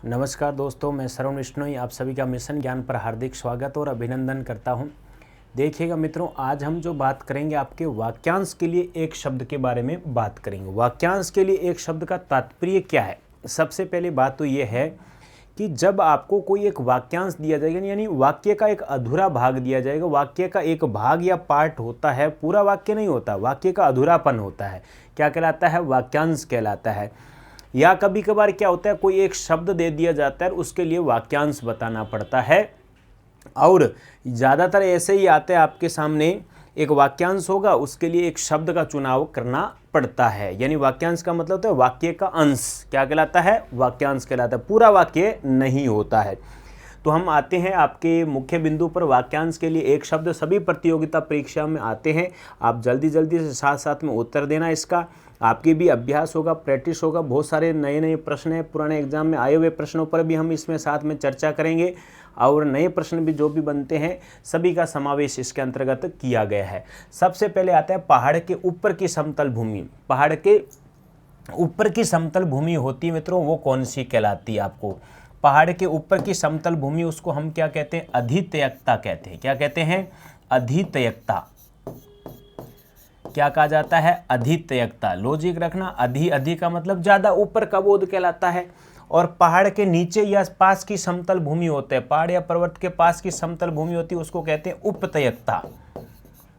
नमस्कार दोस्तों, मैं श्रवण विश्नोई आप सभी का मिशन ज्ञान पर हार्दिक स्वागत और अभिनंदन करता हूं। देखिएगा मित्रों, आज हम जो बात करेंगे आपके वाक्यांश के लिए एक शब्द के बारे में बात करेंगे। वाक्यांश के लिए एक शब्द का तात्पर्य क्या है? सबसे पहले बात तो ये है कि जब आपको कोई एक वाक्यांश दिया जाएगा, यानी वाक्य का एक अधूरा भाग दिया जाएगा, वाक्य का एक भाग या पार्ट होता है, पूरा वाक्य नहीं होता, वाक्य का अधूरापन होता है, क्या कहलाता है? वाक्यांश कहलाता है। या कभी कभार क्या होता है, कोई एक शब्द दे दिया जाता है, उसके लिए वाक्यांश बताना पड़ता है। और ज़्यादातर ऐसे ही आते हैं आपके सामने, एक वाक्यांश होगा, उसके लिए एक शब्द का चुनाव करना पड़ता है। यानी वाक्यांश का मतलब होता है वाक्य का अंश, क्या कहलाता है? वाक्यांश कहलाता है, पूरा वाक्य नहीं होता है। तो हम आते हैं आपके मुख्य बिंदु पर। वाक्यांश के लिए एक शब्द सभी प्रतियोगिता परीक्षा में आते हैं। आप जल्दी जल्दी से साथ साथ में उत्तर देना, इसका आपकी भी अभ्यास होगा, प्रैक्टिस होगा। बहुत सारे नए नए प्रश्न हैं, पुराने एग्जाम में आए हुए प्रश्नों पर भी हम इसमें साथ में चर्चा करेंगे, और नए प्रश्न भी जो भी बनते हैं सभी का समावेश इसके अंतर्गत किया गया है। सबसे पहले आता है पहाड़ के ऊपर की समतल भूमि। पहाड़ के ऊपर की समतल भूमि होती है मित्रों, वो कौन सी कहलाती है? आपको पहाड़ के ऊपर की समतल भूमि, उसको हम क्या कहते हैं? अधितयकता कहते हैं। क्या कहते हैं? अधितयकता। क्या कहा जाता है? अधितयकता। लॉजिक रखना, अधि का मतलब ज्यादा, ऊपर का बोध कहलाता है। और पहाड़ के नीचे या पास की समतल भूमि होते हैं, पहाड़ या पर्वत के पास की समतल भूमि होती है, उसको कहते हैं उपतयकता।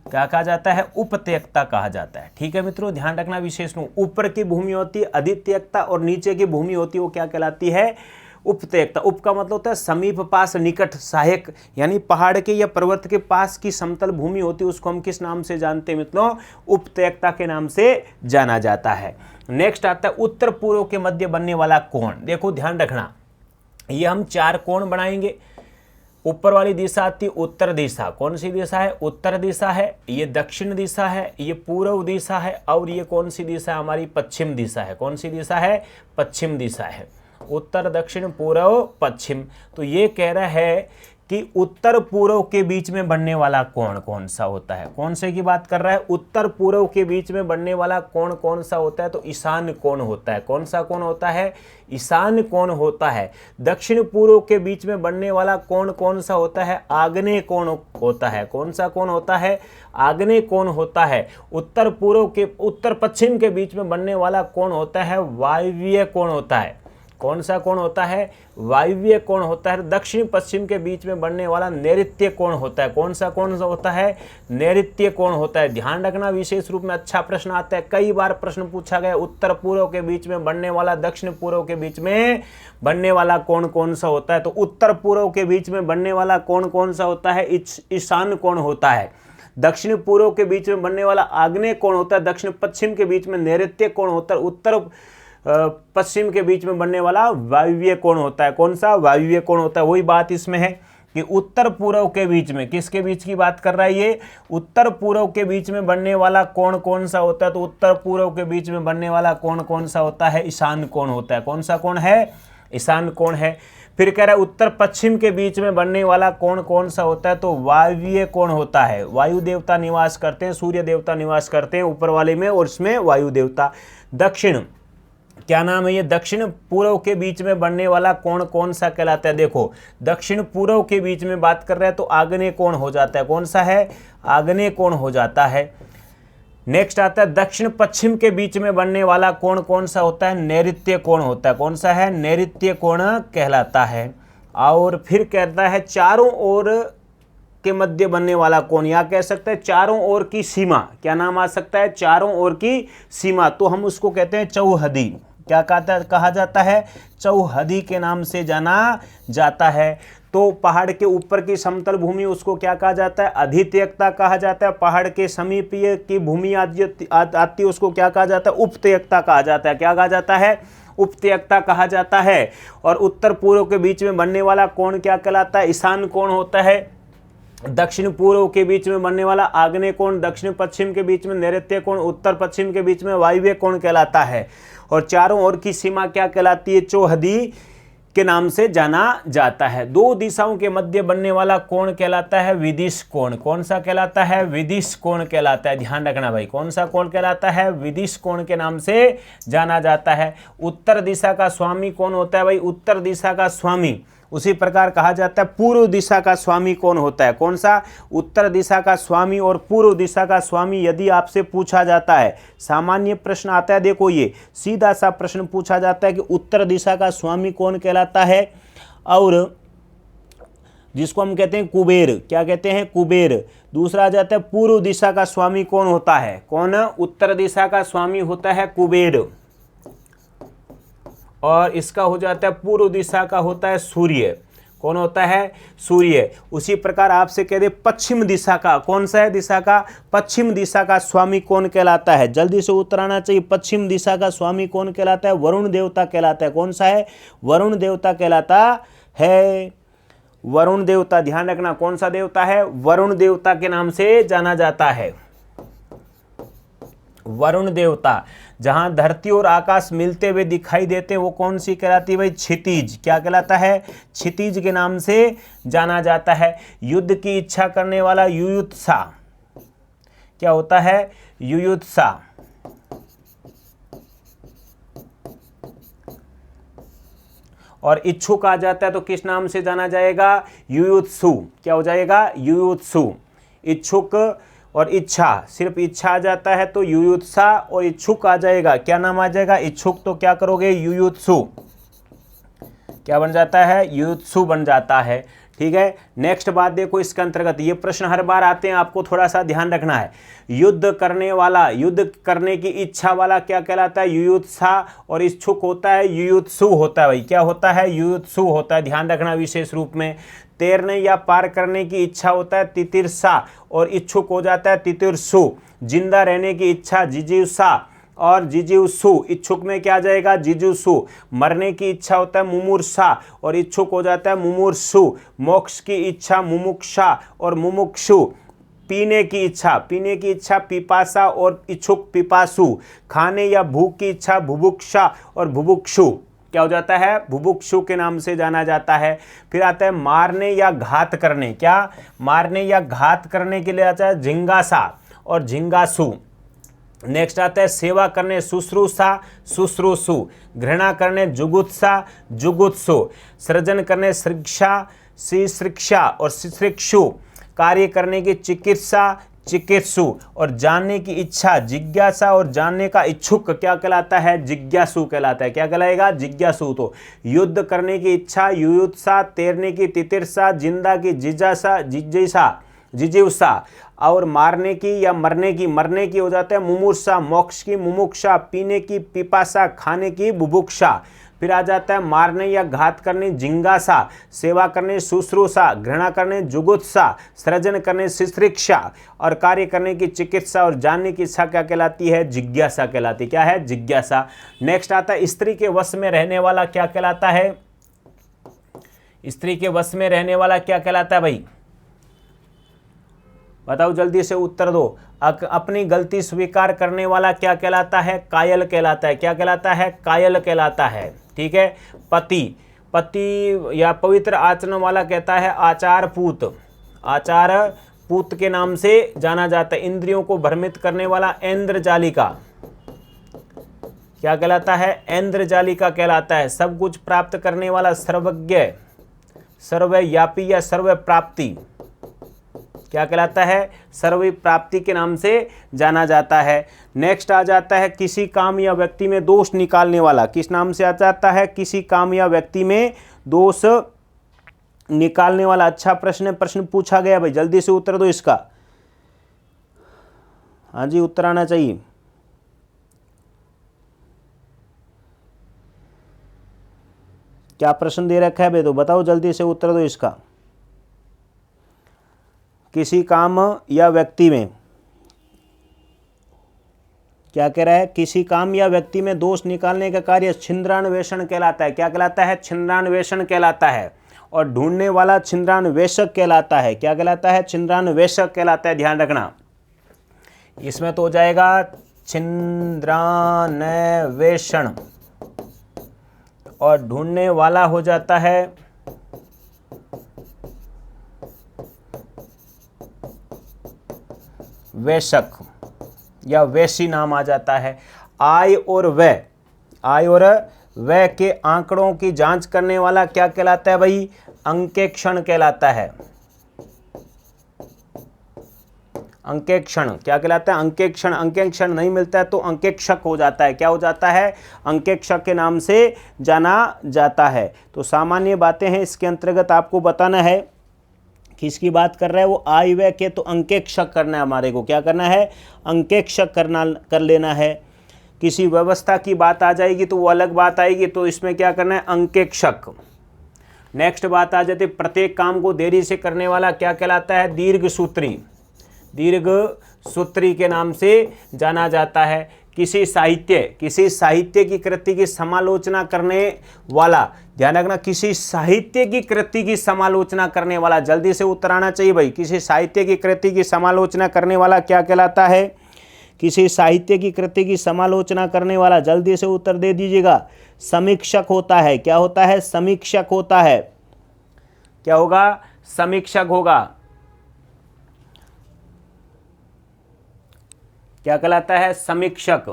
क्या कहा जाता है? उपतयकता कहा जाता है। ठीक है मित्रों, ध्यान रखना विशेष रूप, ऊपर की भूमि होती है अधितयकता, और नीचे की भूमि होती है वो क्या कहलाती है? उपतयकता। उप का मतलब होता है समीप, पास, निकट, सहायक। यानी पहाड़ के या पर्वत के पास की समतल भूमि होती है, उसको हम किस नाम से जानते हैं मित्रों? उपतयकता के नाम से जाना जाता है। नेक्स्ट आता है उत्तर पूर्व के मध्य बनने वाला कोण। देखो ध्यान रखना, ये हम चार कोण बनाएंगे। ऊपर वाली दिशा आती है उत्तर दिशा। कौन सी दिशा है? उत्तर दिशा है। ये दक्षिण दिशा है, ये पूर्व दिशा है, और ये कौन सी दिशा है? हमारी पश्चिम दिशा है। कौन सी दिशा है? पश्चिम दिशा है। उत्तर, दक्षिण, पूर्व, पश्चिम। तो ये कह रहा है कि उत्तर पूर्व के बीच में बनने वाला कोण कौन सा होता है? कौन से की बात कर रहा है? उत्तर पूर्व के बीच में बनने वाला कोण कौन सा होता है? तो ईशान कोण होता है। कौन सा कोण होता है? ईशान कोण होता है। दक्षिण पूर्व के बीच में बनने वाला कोण कौन सा होता है? आग्नेय कोण होता है। कौन सा कोण होता है? आग्नेय कोण होता है। उत्तर पूर्व के, उत्तर पश्चिम के बीच में बनने वाला कोण होता है वायव्य कोण होता है। कौन सा कोण होता है? वायव्य कोण होता है। दक्षिण पश्चिम के बीच में बनने वाला नैऋत्य कोण होता है। कौन सा कोण होता है? नैऋत्य कोण होता है। ध्यान रखना विशेष रूप में, अच्छा प्रश्न आता है, कई बार प्रश्न पूछा गया, उत्तर पूर्व के बीच में बनने वाला, दक्षिण पूर्व के बीच में बनने वाला कोण कौन सा होता है? तो उत्तर पूर्व के बीच में बनने वाला कोण कौन सा होता है? ईशान कोण होता है। दक्षिण पूर्व के बीच में बनने वाला आग्नेय कोण होता है। दक्षिण पश्चिम के बीच में नैऋत्य कोण होता है। उत्तर पश्चिम के बीच में बनने वाला वायव्य कोण होता है। कौन सा? वायव्य कोण होता है। वही बात इसमें है कि उत्तर पूर्व के बीच में, किसके बीच की बात कर रहा है ये? उत्तर पूर्व के बीच में बनने वाला कोण कौन सा होता है? तो उत्तर पूर्व के बीच में बनने वाला कोण कौन सा होता है? ईशान कोण होता है। कौन सा कोण है? ईशान कोण है। फिर कह रहा है उत्तर पश्चिम के बीच में बनने वाला कोण कौन सा होता है? तो वायव्य कोण होता है। वायु देवता निवास करते हैं, सूर्य देवता निवास करते हैं ऊपर वाले में, और इसमें वायु देवता। दक्षिण, क्या नाम है ये? दक्षिण पूर्व के बीच में बनने वाला कोण कौन सा कहलाता है? देखो, दक्षिण पूर्व के बीच में बात कर रहे हैं तो आग्नेय कोण हो जाता है। कौन सा है? आग्नेय कोण हो जाता है। नेक्स्ट आता है दक्षिण पश्चिम के बीच में बनने वाला कोण कौन सा होता है? नैऋत्य कोण होता है। कौन सा है? नैऋत्य कोण कहलाता है। और फिर कहता है चारों ओर के मध्य बनने वाला कोण, या कह सकते हैं चारों ओर की सीमा। क्या नाम आ सकता है? चारों ओर की सीमा। तो हम उसको कहते हैं चौहदी। क्या कहा जाता है? चौहदी के नाम से जाना जाता है। तो पहाड़ के ऊपर की समतल भूमि, उसको क्या कहा जाता है? अधितयकता कहा जाता है। पहाड़ के समीपीय की भूमि आती है, उसको क्या कहा जाता है? उपतयकता कहा जाता है। क्या कहा जाता है? उपतयकता कहा जाता है। और उत्तर पूर्व के बीच में बनने वाला कोण क्या कहलाता है? ईशान कोण होता है। दक्षिण पूर्व के बीच में बनने वाला आग्नेय कोण, दक्षिण पश्चिम के बीच में नैऋत्य कोण, उत्तर पश्चिम के बीच में वायव्य कोण कहलाता है। और चारों ओर की सीमा क्या कहलाती है? चौहदी के नाम से जाना जाता है। दो दिशाओं के मध्य बनने वाला कोण कहलाता है विदिश कोण। कौन सा कहलाता है? विदिश कोण कहलाता है। ध्यान रखना भाई, कौन सा कोण कहलाता है? विदिश कोण के नाम से जाना जाता है। उत्तर दिशा का स्वामी कौन होता है भाई? उत्तर दिशा का स्वामी उसी प्रकार कहा जाता है पूर्व दिशा का स्वामी कौन होता है? कौन सा? उत्तर दिशा का स्वामी और पूर्व दिशा का स्वामी यदि आपसे पूछा जाता है, सामान्य प्रश्न आता है, देखो ये सीधा सा प्रश्न पूछा जाता है कि उत्तर दिशा का स्वामी कौन कहलाता है, और जिसको हम कहते हैं कुबेर, क्या कहते हैं? कुबेर। दूसरा आ जाता है पूर्व दिशा का स्वामी कौन होता है? कौन? उत्तर दिशा का स्वामी होता है कुबेर, और इसका हो जाता है पूर्व दिशा का होता है सूर्य। कौन होता है? सूर्य। उसी प्रकार आपसे कह दे पश्चिम दिशा का, कौन सा है दिशा का? पश्चिम दिशा का स्वामी कौन कहलाता है? जल्दी से उत्तर आना चाहिए। पश्चिम दिशा का स्वामी कौन कहलाता है? वरुण देवता कहलाता है। कौन सा है? वरुण देवता कहलाता है। वरुण देवता, ध्यान रखना, कौन सा देवता है? वरुण देवता के नाम से जाना जाता है। वरुण देवता। जहां धरती और आकाश मिलते हुए दिखाई देते हैं वो कौन सी कहलाती है भाई? क्षितिज। क्या कहलाता है? क्षितिज के नाम से जाना जाता है। युद्ध की इच्छा करने वाला युयुत्सा क्या होता है? युयुत्सा। और इच्छुक आ जाता है तो किस नाम से जाना जाएगा? युयुत्सु। क्या हो जाएगा? युयुत्सु। इच्छुक और इच्छा, सिर्फ इच्छा आ जाता है तो युयुत्सा, और इच्छुक आ जाएगा, क्या नाम आ जाएगा? इच्छुक। तो क्या करोगे? युयुत्सु। क्या बन जाता है? युयुत्सु बन जाता है। ठीक है, नेक्स्ट बात देखो इसके अंतर्गत, ये प्रश्न हर बार आते हैं, आपको थोड़ा सा ध्यान रखना है। युद्ध करने वाला, युद्ध करने की इच्छा वाला क्या कहलाता है? युयुत्सा। और इच्छुक होता है युयुत्सु होता है भाई। क्या होता है? युयुत्सु होता है। ध्यान रखना विशेष रूप में। तैरने या पार करने की इच्छा होता है तितिर्सा, और इच्छुक हो जाता है तितिर्सु। जिंदा रहने की इच्छा जिजीवसा, और जिजीवसु। इच्छुक में क्या आ जाएगा? जिजीवसु। मरने की इच्छा होता है मुमूर्षा, और इच्छुक हो जाता है मुमूर्षु। मोक्ष की इच्छा मुमुक्षा और मुमुक्षु। पीने की इच्छा पिपासा, और इच्छुक पिपासु। खाने या भूख की इच्छा भुभुक्षा और भुभुक्षु। क्या हो जाता है? भुभुक्षु के नाम से जाना जाता है। फिर आता है मारने या घात करने। क्या? मारने या घात करने के लिए आता है जिंगासा और जिंगासु। नेक्स्ट आता है सेवा करने शुश्रूषा, शुश्रूषु। घृणा करने जुगुत्सा, जुगुत्सु। सृजन करने शिक्षा, शिक्षा और शिक्षु। कार्य करने की चिकित्सा, चिकित्सु। और जानने की इच्छा जिज्ञासा, और जानने का इच्छुक क्या कहलाता है? जिज्ञासु कहलाता है। क्या कहलाएगा? जिज्ञासु। तो युद्ध करने की इच्छा युयुत्सा, तैरने की तितिर्सा, जिंदा की जिज्ञासा, जिजीवसा, और मारने की या मरने की हो जाता है मुमुर्षा, मोक्ष की मुमुक्षा, पीने की पिपासा, खाने की बुभुक्षा। फिर आ जाता है मारने या घात करने जिंगासा, सेवा करने शुश्रूषा, घृणा करने जुगुत्सा, सृजन करने शिक्षा, और कार्य करने की चिकित्सा, और जानने की इच्छा क्या कहलाती है? जिज्ञासा कहलाती। क्या है? जिज्ञासा। नेक्स्ट आता है स्त्री के वश में रहने वाला क्या कहलाता है? स्त्री के वश में रहने वाला क्या कहलाता है भाई? बताओ जल्दी से उत्तर दो। अपनी गलती स्वीकार करने वाला क्या कहलाता है? कायल कहलाता है। क्या कहलाता है? कायल कहलाता है। ठीक है। पति या पवित्र आचरण वाला कहता है आचार पूत। आचार पूत के नाम से जाना जाता है। इंद्रियों को भ्रमित करने वाला ऐन्द्रजालिका क्या कहलाता है? ऐन्द्रजालिका कहलाता है। सब कुछ प्राप्त करने वाला सर्वज्ञ, सर्वव्यापी या सर्वप्राप्ति क्या कहलाता है? सर्व प्राप्ति के नाम से जाना जाता है। नेक्स्ट आ जाता है किसी काम या व्यक्ति में दोष निकालने वाला। किस नाम से आ जाता है? किसी काम या व्यक्ति में दोष निकालने वाला। अच्छा प्रश्न पूछा गया भाई, जल्दी से उत्तर दो इसका। हाँ जी, उत्तर आना चाहिए। क्या प्रश्न दे रखा है भाई? तो बताओ जल्दी से उत्तर दो इसका। किसी काम या व्यक्ति में क्या कह रहा है? किसी काम या व्यक्ति में दोष निकालने का कार्य छिंद्रान्वेषण कहलाता है। क्या कहलाता है? छिंद्रान्वेषण कहलाता है। और ढूंढने वाला छिंद्रान्वेषक कहलाता है। क्या कहलाता है? छिंद्रान्वेषक कहलाता है। ध्यान रखना, इसमें तो हो जाएगा छिंद्रान्वेषण, और ढूंढने वाला हो जाता है वेशक या वैशी नाम आ जाता है। आय और व्यय के आंकड़ों की जांच करने वाला क्या कहलाता है भाई? अंकेक्षण कहलाता है। अंकेक्षण क्या कहलाता है? अंकेक्षण। अंकेक्षण नहीं मिलता है तो अंकेक्षक हो जाता है। क्या हो जाता है? अंकेक्षक के नाम से जाना जाता है। तो सामान्य बातें हैं, इसके अंतर्गत आपको बताना है किसकी बात कर रहा है वो, आय व्यय के, तो अंकेक्षक करना है हमारे को। क्या करना है? अंकेक्षक कर लेना है। किसी व्यवस्था की बात आ जाएगी तो वो अलग बात आएगी, तो इसमें क्या करना है? अंकेक्षक। नेक्स्ट बात आ जाती है प्रत्येक काम को देरी से करने वाला क्या कहलाता है? दीर्घ सूत्री। दीर्घ सूत्री के नाम से जाना जाता है। किसी साहित्य की कृति की समालोचना करने वाला, ध्यान रखना, किसी साहित्य की कृति की समालोचना करने वाला, जल्दी से उत्तर आना चाहिए भाई। किसी साहित्य की कृति की समालोचना करने वाला क्या कहलाता है? किसी साहित्य की कृति की समालोचना करने वाला, जल्दी से उत्तर दे दीजिएगा, समीक्षक होता है। क्या होता है? समीक्षक होता है। क्या होगा? समीक्षक होगा। क्या कहलाता है? समीक्षक।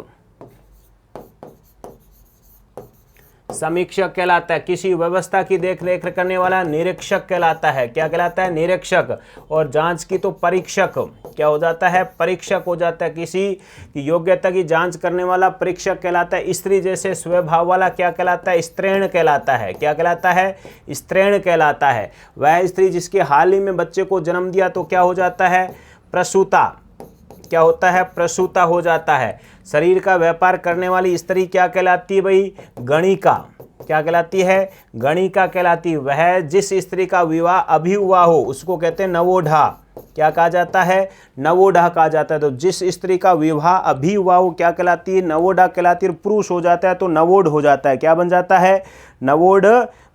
समीक्षक कहलाता है। किसी व्यवस्था की देख रेख करने वाला निरीक्षक कहलाता है। क्या कहलाता है? निरीक्षक। और जांच की तो परीक्षक। क्या हो जाता है? परीक्षक हो जाता है। किसी की योग्यता की जांच करने वाला परीक्षक कहलाता है। स्त्री जैसे स्वभाव वाला क्या कहलाता है? स्त्रैण कहलाता है। क्या कहलाता है? स्त्रैण कहलाता है। वह स्त्री जिसके हाल ही में बच्चे को जन्म दिया तो क्या हो जाता है? प्रसूता। क्या होता है? प्रसूता हो जाता है। शरीर का व्यापार करने वाली स्त्री क्या कहलाती है भाई? गणिका। क्या कहलाती है? गणिका कहलाती है। वह जिस स्त्री का विवाह अभी हुआ हो उसको कहते हैं नवोढ़ा। क्या कहा जाता है? नवोढ़ा कहा जाता है। तो जिस स्त्री का विवाह अभी हुआ हो क्या कहलाती है? नवोढ़ा कहलाती है। पुरुष हो जाता है तो नवोढ़ हो जाता है। क्या बन जाता है? नवोढ़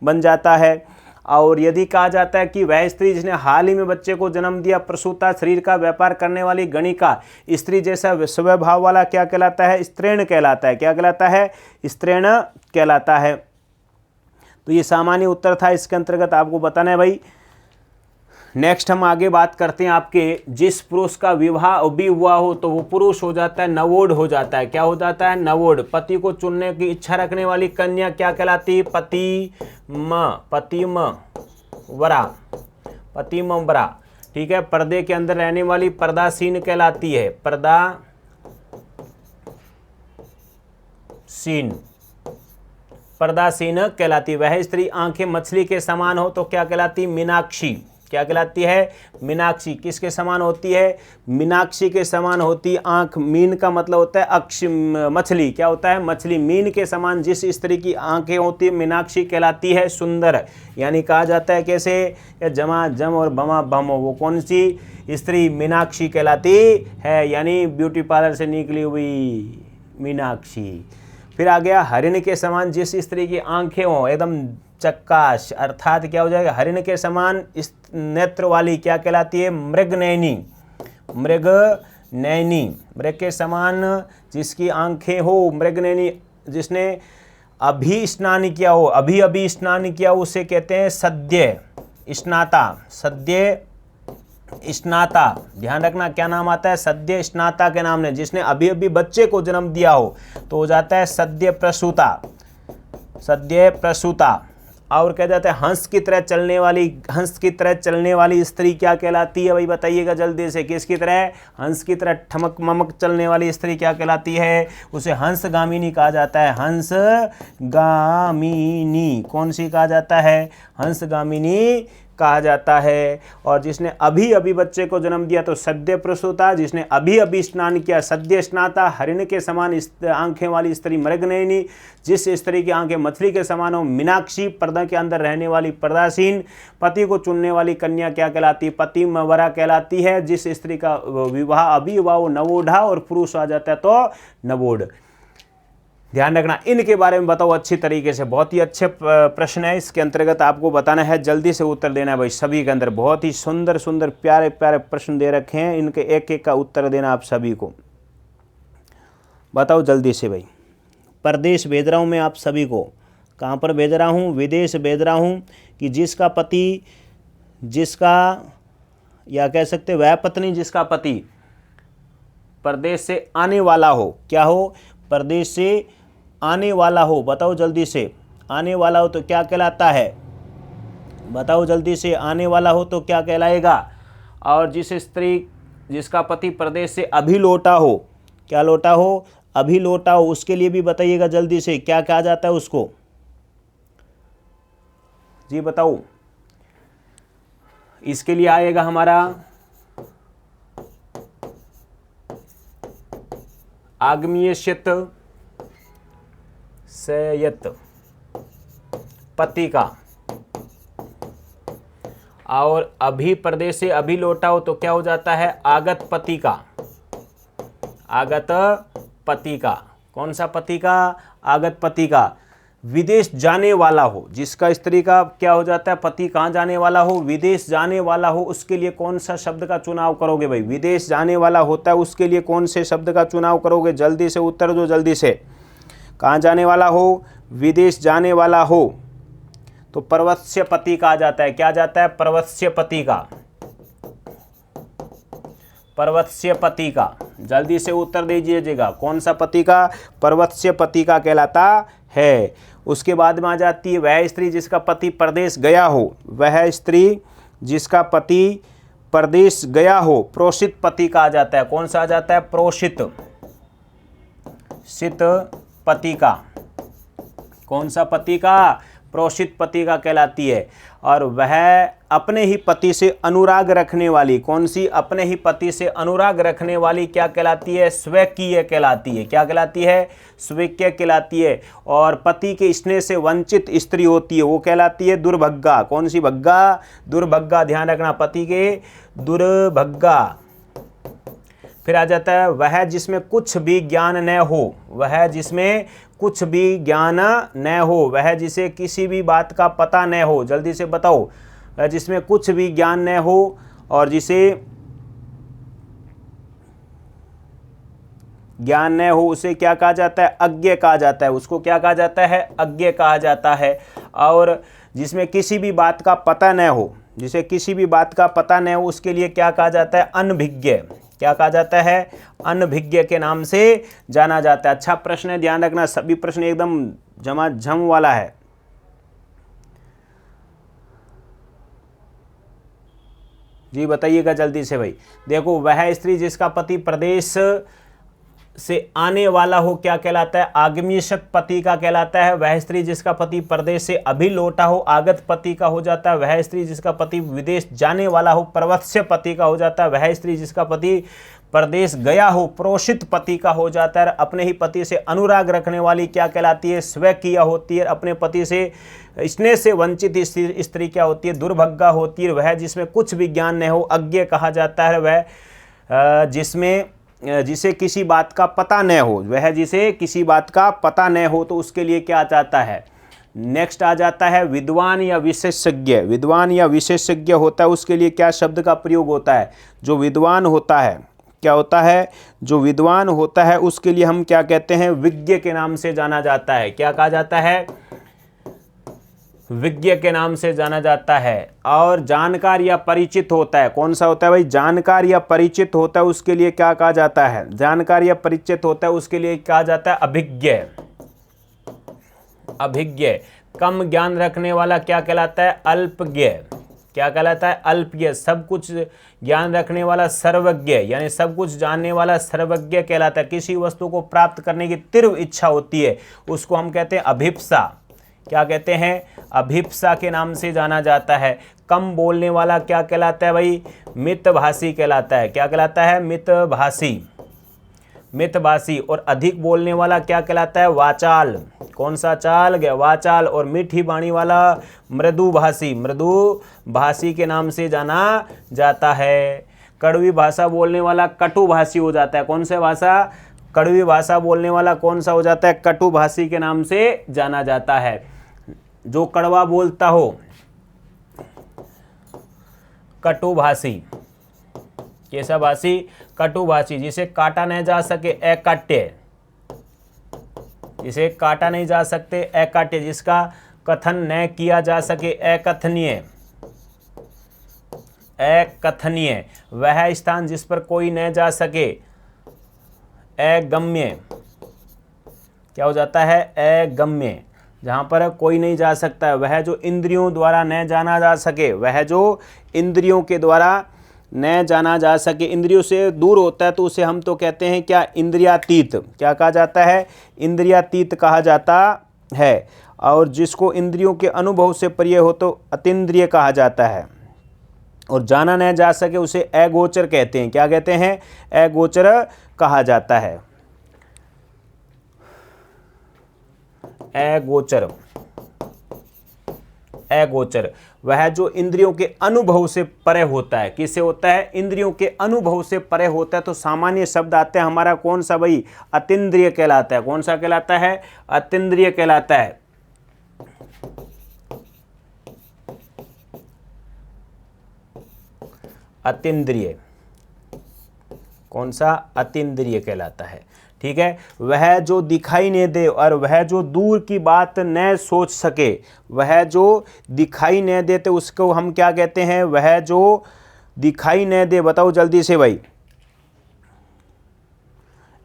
बन जाता है। और यदि कहा जाता है कि वह स्त्री जिसने हाल ही में बच्चे को जन्म दिया, प्रसूता, शरीर का व्यापार करने वाली गणिका, स्त्री जैसा स्वभाव वाला क्या कहलाता है? स्त्रैण कहलाता है। क्या कहलाता है? स्त्रैण कहलाता है। तो ये सामान्य उत्तर था, इसके अंतर्गत आपको बताना है भाई। नेक्स्ट हम आगे बात करते हैं आपके, जिस पुरुष का विवाह अभी हुआ हो तो वो पुरुष हो जाता है, नवोढ़ हो जाता है। क्या हो जाता है? नवोढ़। पति को चुनने की इच्छा रखने वाली कन्या क्या कहलाती है? पतिमवरा। ठीक है। पर्दे के अंदर रहने वाली पर्दासीन कहलाती है। पर्दासीन कहलाती है। वह स्त्री आंखें मछली के समान हो तो क्या कहलाती? मीनाक्षी। क्या कहलाती है? मीनाक्षी। किसके समान होती है? मीनाक्षी के समान होती आंख। मीन का मतलब होता है मछली। क्या होता है? मछली। मीन के समान जिस स्त्री की आंखें होती है मीनाक्षी कहलाती है सुंदर। यानी कहा जाता है कैसे? या जमा जम और बमा बम हो, वो कौन सी स्त्री? मीनाक्षी कहलाती है। यानी ब्यूटी पार्लर से निकली हुई मीनाक्षी। फिर आ गया, हरिण के समान जिस स्त्री की आंखें हों एकदम चक्काश, अर्थात क्या हो जाएगा? हरिण के समान नेत्र वाली क्या कहलाती है? मृगनयनी। मृग के समान जिसकी आंखें हो, मृगनयनी। जिसने अभी स्नान किया हो, अभी स्नान किया हो, उसे कहते हैं सद्य स्नाता। ध्यान रखना क्या नाम आता है? सद्य स्नाता के नाम ने। जिसने अभी बच्चे को जन्म दिया हो तो हो जाता है सद्य प्रसूता। और कह जाता है हंस की तरह चलने वाली स्त्री क्या कहलाती है भाई? बताइएगा जल्दी से। किसकी तरह? हंस की तरह ठमक ममक चलने वाली स्त्री क्या कहलाती है? उसे हंसगामिनी कहा जाता है। हंसगामिनी। कौन सी कहा जाता है? हंसगामिनी कहा जाता है। और जिसने अभी बच्चे को जन्म दिया तो सद्य प्रसूता। जिसने अभी स्नान किया सद्य स्नाता। हरिण के समान आंखें वाली स्त्री मृगनयनी। जिस स्त्री की आंखें मछली के समान हो मीनाक्षी। पर्दा के अंदर रहने वाली पर्दासीन। पति को चुनने वाली कन्या क्या कहलाती है? पतिमवरा कहलाती है। जिस स्त्री का विवाह अभी हुआ वो नवोढ़ा और पुरुष आ जाता है तो नवोढ़। ध्यान रखना, इनके बारे में बताओ अच्छी तरीके से। बहुत ही अच्छे प्रश्न है, इसके अंतर्गत आपको बताना है, जल्दी से उत्तर देना है भाई। सभी के अंदर बहुत ही सुंदर सुंदर प्यारे प्यारे प्रश्न दे रखे हैं, इनके एक एक का उत्तर देना आप सभी को। बताओ जल्दी से भाई। प्रदेश भेज रहा हूँ मैं आप सभी को। कहाँ पर भेज रहा हूँ, विदेश भेज रहा हूँ, कि जिसका पति, या कह सकते वह पत्नी जिसका पति परदेश से आने वाला हो, क्या हो, परदेश से आने वाला हो। बताओ जल्दी से, आने वाला हो तो क्या कहलाता है, बताओ जल्दी से, आने वाला हो तो क्या कहलाएगा। और जिस स्त्री जिसका पति परदेश से अभी लौटा हो, क्या लौटा हो, अभी लौटा हो, उसके लिए भी बताइएगा जल्दी से, क्या कहा जाता है उसको, जी बताओ। इसके लिए आएगा हमारा आगमयिष्यत सयत पति का, और अभी प्रदेश से अभी लौटा हो तो क्या हो जाता है, आगत पति का, आगत पति का। कौन सा पति का, आगत पति का। विदेश जाने वाला हो, जिसका स्त्री का क्या हो जाता है, पति कहाँ जाने वाला हो, विदेश जाने वाला हो, उसके लिए कौन सा शब्द का चुनाव करोगे भाई, विदेश जाने वाला होता है उसके लिए कौन से शब्द का चुनाव करोगे, जल्दी से उत्तर दो जल्दी से। कहाँ जाने वाला हो, विदेश जाने वाला हो तो प्रवत्स्य पति कहा जाता है, क्या जाता है, प्रवत्स्य पति का, प्रवत्स्य पति का। जल्दी से उत्तर दीजिएगा, कौन सा पति का, प्रवत्स्य पति का कहलाता है। उसके बाद में आ जाती है वह स्त्री जिसका पति परदेश गया हो, वह स्त्री जिसका पति परदेश गया हो, प्रोषित पति कहा जाता है। कौन सा आ जाता है, प्रोषित पति का। कौन सा पति का, प्रोषित पति का कहलाती है। और वह अपने ही पति से अनुराग रखने वाली, कौन सी, अपने ही पति से अनुराग रखने वाली क्या कहलाती है, स्वकीय कहलाती है। क्या कहलाती है, स्वकीय कहलाती है। और पति के स्नेह से वंचित स्त्री होती है वो कहलाती है दुर्भग्गा। कौन सी भग्गा, दुर्भग्गा, ध्यान रखना, पति के दुर्भग्गा। फिर आ जाता है वह जिसमें कुछ भी ज्ञान न हो, वह जिसमें कुछ भी ज्ञान न हो, वह जिसे किसी भी बात का पता न हो, जल्दी से बताओ, वह जिसमें कुछ भी ज्ञान न हो और जिसे ज्ञान न हो उसे क्या कहा जाता है, अज्ञ कहा जाता है। उसको क्या कहा जाता है, अज्ञ कहा जाता है। और जिसमें किसी भी बात का पता न हो, जिसे किसी भी बात का पता न हो उसके लिए क्या कहा जाता है, अनभिज्ञ। क्या कहा जाता है, अनभिज्ञ के नाम से जाना जाता है। अच्छा प्रश्न है, ध्यान रखना, सभी प्रश्न एकदम झमाझम वाला है। जी बताइएगा जल्दी से भाई। देखो, वह स्त्री जिसका पति प्रदेश से आने वाला हो क्या कहलाता है, आगमयिष्यत पति का कहलाता है। वह स्त्री जिसका पति परदेश से अभी लौटा हो आगत पति का हो जाता है। वह स्त्री जिसका पति विदेश जाने वाला हो प्रवत्स्य पति का हो जाता है। वह स्त्री जिसका पति परदेश गया हो प्रोषित पति का हो जाता है। अपने ही पति से अनुराग रखने वाली क्या कहलाती है, स्वकीय होती है। अपने पति से स्नेह से वंचित स्त्री क्या होती है, दुर्भग्गा होती है। वह जिसमें कुछ भी ज्ञान न हो अज्ञ कहा जाता है। वह जिसे किसी बात का पता न हो, वह जिसे किसी बात का पता न हो तो उसके लिए क्या जाता है। नेक्स्ट आ जाता है विद्वान या विशेषज्ञ। विद्वान या विशेषज्ञ होता है, उसके लिए क्या शब्द का प्रयोग होता है, जो विद्वान होता है क्या होता है, जो विद्वान होता है उसके लिए हम क्या कहते हैं, विज्ञ के नाम से जाना जाता है। क्या कहा जाता है, विज्ञ के नाम से जाना जाता है। और जानकार या परिचित होता है, कौन सा होता है भाई, जानकार या परिचित होता है, उसके लिए क्या कहा जाता है, जानकार या परिचित होता है उसके लिए कहा जाता है अभिज्ञ। अभिज्ञ। कम ज्ञान रखने वाला क्या कहलाता है, अल्पज्ञ। क्या कहलाता है, अल्पज्ञ। सब कुछ ज्ञान रखने वाला सर्वज्ञ, यानी सब कुछ जानने वाला सर्वज्ञ कहलाता है। किसी वस्तु को प्राप्त करने की तीव्र इच्छा होती है उसको हम कहते हैं अभिप्सा। क्या कहते हैं, अभिप्सा के नाम से जाना जाता है। कम बोलने वाला क्या कहलाता है भाई, मितभाषी कहलाता है। क्या कहलाता है, मितभाषी। मितभाषी। और अधिक बोलने वाला क्या कहलाता है, वाचाल। कौन सा चाल गया, वाचाल। और मीठी वाणी वाला मृदुभाषी। मृदुभाषी के नाम से जाना जाता है। कड़वी भाषा बोलने वाला कटुभाषी हो जाता है। कौन सा भाषा, कड़वी भाषा बोलने वाला कौन सा हो जाता है, कटुभाषी के नाम से जाना जाता है। जो कड़वा बोलता हो कटुभाषी। कैसा भाषी, कटुभाषी। जिसे काटा न जा सके अकाट्य, जिसे काटा नहीं जा सकते अकाट्य, जिसका कथन न किया जा सके अकथनीय, अकथनीय। वह स्थान जिस पर कोई न जा सके अगम्य, क्या हो जाता है अगम्य, जहाँ पर कोई नहीं जा सकता है। वह जो इंद्रियों द्वारा न जाना जा सके, वह जो इंद्रियों के द्वारा न जाना जा सके, इंद्रियों से दूर होता है तो उसे हम तो कहते हैं क्या इंद्रियातीत, क्या कहा जाता है इंद्रियातीत कहा जाता है। और जिसको इंद्रियों के अनुभव से प्रिय हो तो अतीन्द्रिय कहा जाता है। और जाना न जा सके उसे अगोचर कहते हैं, क्या कहते हैं अगोचर कहा जाता है, अगोचर, अगोचर। वह जो इंद्रियों के अनुभव से परे होता है, किससे होता है इंद्रियों के अनुभव से परे होता है। तो सामान्य शब्द आते हैं हमारा कौन सा भाई अतीन्द्रिय कहलाता है, कौन सा कहलाता है अतीन्द्रिय कहलाता है। अतीन्द्रिय, कौन सा अतीन्द्रिय कहलाता है, ठीक है। वह जो दिखाई न दे और वह जो दूर की बात न सोच सके, वह जो दिखाई न दे तो उसको हम क्या कहते हैं, वह जो दिखाई न दे, बताओ जल्दी से भाई,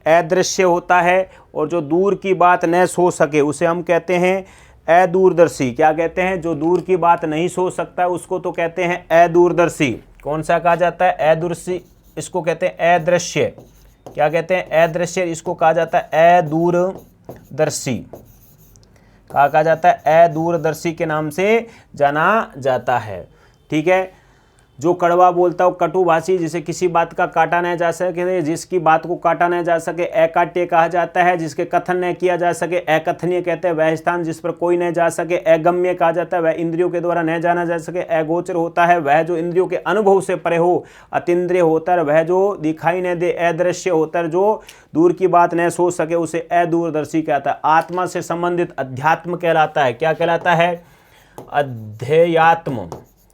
अदृश्य होता है। और जो दूर की बात न सोच सके उसे हम कहते हैं अदूरदर्शी, क्या कहते हैं जो दूर की बात नहीं सोच सकता उसको तो कहते हैं अदूरदर्शी। कौन सा कहा जाता है अदूरदर्शी, इसको कहते हैं अदृश्य, क्या कहते हैं अदृश्य, इसको कहा जाता है अदूरदर्शी, कहा जाता है अदूरदर्शी के नाम से जाना जाता है, ठीक है। जो कड़वा बोलता हो कटुभाषी, जिसे किसी बात का काटा न जा सके, जिसकी बात को काटा न जा सके अकाट्य कहा जाता है। जिसके कथन न किया जा सके अकथनीय कहते हैं। वह स्थान जिस पर कोई न जा सके अगम्य कहा जाता है। वह इंद्रियों के द्वारा न जाना जा सके अगोचर होता है। वह जो इंद्रियों के अनुभव से परे हो अतीन्द्रिय होता है। वह जो दिखाई न दे अदृश्य होता है। जो दूर की बात न सोच सके उसे अदूरदर्शी कहता है। आत्मा से संबंधित अध्यात्म कहलाता है, क्या कहलाता है अध्ययात्म,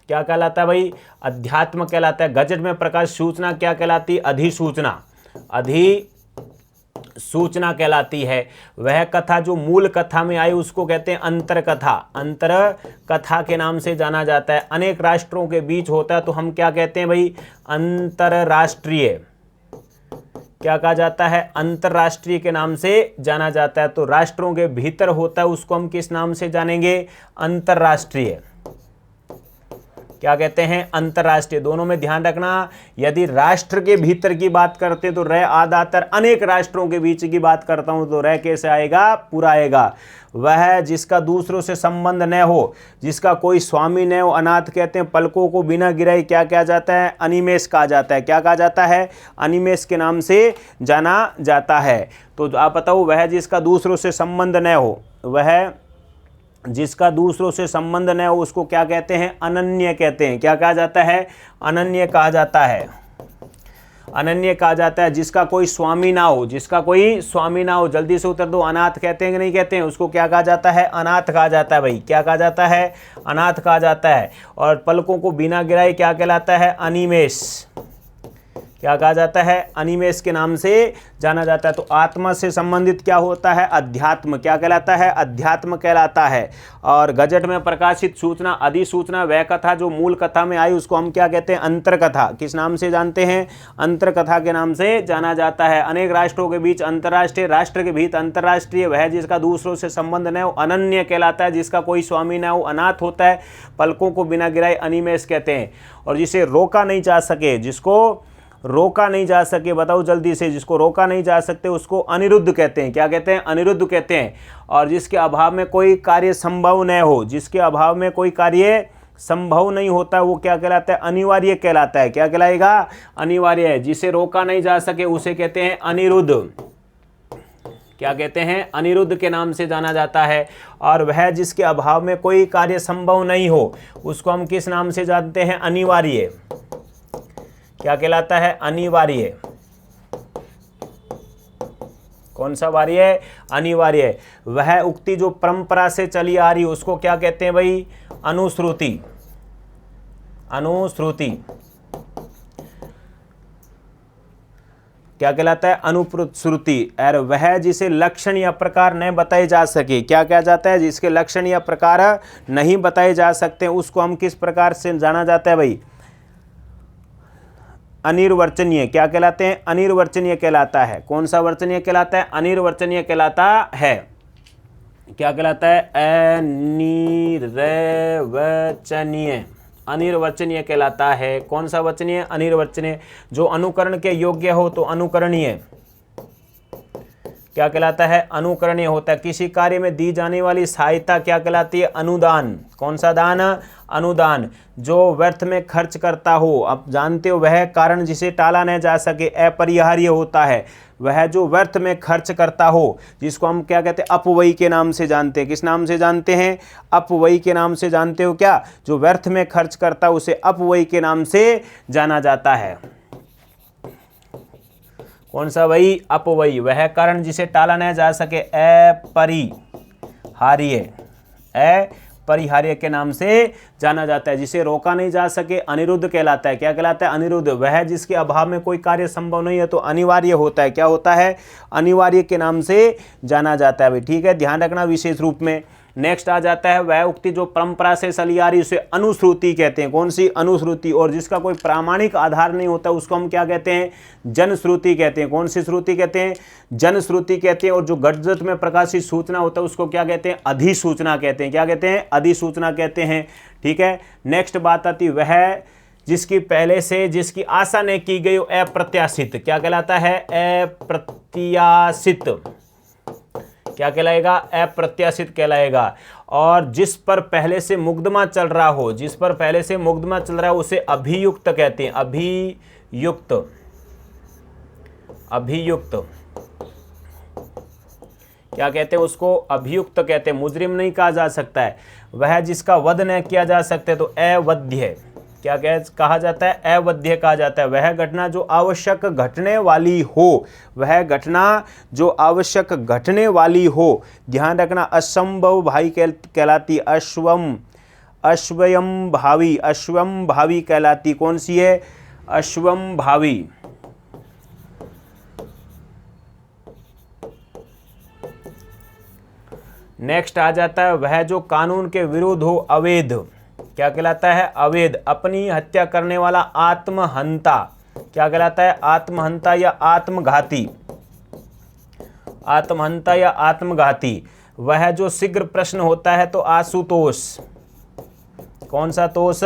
क्या कहलाता है भाई अध्यात्म कहलाता है। गजट में प्रकाश सूचना क्या कहलाती है अधिसूचना, अधिसूचना कहलाती है। वह कथा जो मूल कथा में आई उसको कहते हैं अंतर कथा, अंतर कथा के नाम से जाना जाता है। अनेक राष्ट्रों के बीच होता है तो हम क्या कहते हैं भाई अंतरराष्ट्रीय, क्या कहा जाता है अंतरराष्ट्रीय के नाम से जाना जाता है। तो राष्ट्रों के भीतर होता है उसको हम किस नाम से जानेंगे अंतरराष्ट्रीय, क्या कहते हैं अंतरराष्ट्रीय। दोनों में ध्यान रखना, यदि राष्ट्र के भीतर की बात करते तो रह आदातर, अनेक राष्ट्रों के बीच की बात करता हूं तो रह कैसे आएगा पूरा आएगा। वह जिसका दूसरों से संबंध न हो, जिसका कोई स्वामी न हो, अनाथ कहते हैं। पलकों को बिना गिराए क्या कहा जाता है अनिमेष कहा जाता है, क्या कहा जाता है अनिमेष के नाम से जाना जाता है। तो आप बताओ वह जिसका दूसरों से संबंध न हो, वह जिसका दूसरों से संबंध न हो उसको क्या कहते हैं अनन्य कहते हैं, क्या कहा जाता है अनन्य कहा जाता है, अनन्य कहा जाता है। जिसका कोई स्वामी ना हो, जिसका कोई स्वामी ना हो, जल्दी से उत्तर दो अनाथ कहते हैं कि नहीं कहते हैं, उसको क्या कहा जाता है अनाथ कहा जाता है भाई, क्या कहा जाता है अनाथ कहा जाता है। और पलकों को बिना गिराए क्या कहलाता है अनिमेष, क्या कहा जाता है अनिमेष के नाम से जाना जाता है। तो आत्मा से संबंधित क्या होता है अध्यात्म, क्या कहलाता है अध्यात्म कहलाता है। और गजट में प्रकाशित सूचना अधिसूचना, वह कथा जो मूल कथा में आई उसको हम क्या कहते हैं अंतर कथा, किस नाम से जानते हैं अंतर कथा के नाम से जाना जाता है। अनेक राष्ट्रों के बीच अंतर्राष्ट्रीय, राष्ट्र के भीतर अंतर्राष्ट्रीय। वह जिसका दूसरों से संबंध न हो अनन्य कहलाता है। जिसका कोई स्वामी न हो अनाथ होता है। पलकों को बिना गिराए अनिमेष कहते हैं। और जिसे रोका नहीं जा सके, जिसको रोका नहीं जा सके, बताओ जल्दी से, जिसको रोका नहीं जा सकते उसको अनिरुद्ध कहते हैं, क्या कहते हैं अनिरुद्ध कहते हैं। और जिसके अभाव में कोई कार्य संभव न हो, जिसके अभाव में कोई कार्य संभव नहीं होता वो क्या कहलाता है अनिवार्य कहलाता है, क्या कहलाएगा अनिवार्य है। जिसे रोका नहीं जा सके उसे कहते हैं अनिरुद्ध, क्या कहते हैं अनिरुद्ध के नाम से जाना जाता है। और वह जिसके अभाव में कोई कार्य संभव नहीं हो उसको हम किस नाम से जानते हैं अनिवार्य, क्या कहलाता है अनिवार्य। कौन सा वार्य है अनिवार्य। वह उक्ति जो परंपरा से चली आ रही उसको क्या कहते हैं भाई अनुश्रुति, अनुश्रुति। क्या कहलाता है, अनुश्रुति। और वह जिसे लक्षण या प्रकार नहीं बताए जा सके, क्या कहा जाता है, जिसके लक्षण या प्रकार नहीं बताए जा सकते उसको हम किस प्रकार से जाना जाता है भाई, अनिर्वचनीय। क्या कहलाते हैं, अनिर्वचनीय कहलाता है। कौन सा वर्चनीय कहलाता है, अनिर्वचनीय कहलाता है। क्या कहलाता है, अनिर्वचनीय, अनिर्वचनीय कहलाता है। कौन सा वचनीय, अनिर्वचनीय। जो अनुकरण के योग्य हो तो अनुकरणीय, क्या कहलाता है, अनुकरणीय होता है। किसी कार्य में दी जाने वाली सहायता क्या कहलाती है, अनुदान। कौन सा दान, अनुदान। जो व्यर्थ में खर्च करता हो, आप जानते हो वह कारण जिसे टाला न जा सके, अपरिहार्य होता है। वह जो व्यर्थ में खर्च करता हो, जिसको हम क्या कहते हैं, अपव्यय के नाम से जानते हैं। किस नाम से जानते हैं, अपव्यय के नाम से जानते हो क्या, जो व्यर्थ में खर्च करता है उसे अपव्यय के नाम से जाना जाता है। कौन सा वही, अपव्यय। वह कारण जिसे टाला न जा सके, अपरिहार्य, अपरिहार्य के नाम से जाना जाता है। जिसे रोका नहीं जा सके, अनिरुद्ध कहलाता है। क्या कहलाता है, अनिरुद्ध। वह जिसके अभाव में कोई कार्य संभव नहीं है तो अनिवार्य होता है। क्या होता है, अनिवार्य के नाम से जाना जाता है भाई, ठीक है, ध्यान रखना विशेष रूप में। नेक्स्ट आ जाता है वह उक्ति जो परंपरा से चली आ रही उसे अनुश्रुति कहते हैं। कौन सी, अनुश्रुति। और जिसका कोई प्रामाणिक आधार नहीं होता उसको हम क्या कहते हैं, जनश्रुति कहते हैं। कौन सी श्रुति कहते हैं, जनश्रुति कहते हैं। और जो गजट में प्रकाशित सूचना होता है उसको क्या कहते हैं, अधिसूचना कहते हैं। क्या कहते हैं, अधिसूचना कहते हैं, ठीक है। नेक्स्ट बात आती वह जिसकी पहले से जिसकी आशा नहीं की गई अप्रत्याशित, क्या कहलाता है, अप्रत्याशित। क्या कहलाएगा, अप्रत्याशित कहलाएगा। और जिस पर पहले से मुकदमा चल रहा हो, जिस पर पहले से मुकदमा चल रहा है उसे अभियुक्त कहते हैं। अभियुक्त, अभियुक्त क्या कहते हैं उसको, अभियुक्त कहते हैं। मुजरिम नहीं कहा जा सकता है। वह जिसका वध न किया जा सकते तो अवध्य, क्या कहा जाता है, अवध्य कहा जाता है। वह घटना जो आवश्यक घटने वाली हो, वह घटना जो आवश्यक घटने वाली हो, ध्यान रखना, असंभव भावी कहलाती, अश्वयं भावी, अश्वम भावी कहलाती। कौन सी है, अश्वम भावी। नेक्स्ट आ जाता है वह जो कानून के विरुद्ध हो, अवैध। क्या कहलाता है, अवैध। अपनी हत्या करने वाला आत्महंता, क्या कहलाता है, आत्महंता या आत्मघाती, आत्महंता या आत्मघाती। वह जो शीघ्र प्रश्न होता है तो आशुतोष। कौन सा तोष,